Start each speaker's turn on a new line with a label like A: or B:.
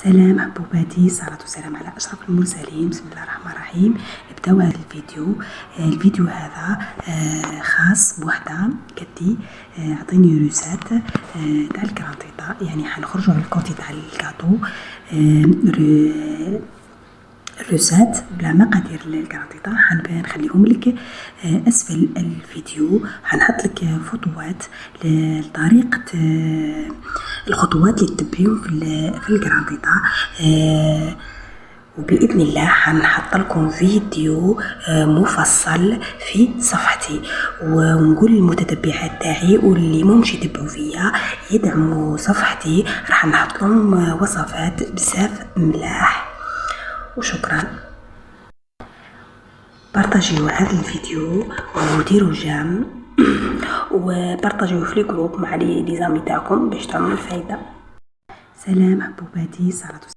A: سلام حبوباتي، صلاة والسلام على أشرف المرسلين. بسم الله الرحمن الرحيم. نبداو هذا الفيديو هذا خاص بوحدة قدي عطيني روسات تاع الكرانطيطة، يعني حنخرجوا على الكوتي تاع الكاطو. الروسات بلا مقادير الكرانطيطة حنخليهم لك أسفل الفيديو. حنحط لك خطوات لطريقة الخطوات اللي تتبعيهم في الكرانطيطة، وبإذن الله حنحط لكم فيديو مفصل في صفحتي. ونقول للمتتبعات تاعي واللي مهمش يتبعوا فيا يدعموا صفحتي، راح نحط لهم وصفات بزاف ملاح. وشكرا. بارطاجيو هذا الفيديو وديروا جام وبارطاجيوه في الجروب مع لي زامي تاعكم باش تعملوا الفايده. سلام حبوباتي، صلاة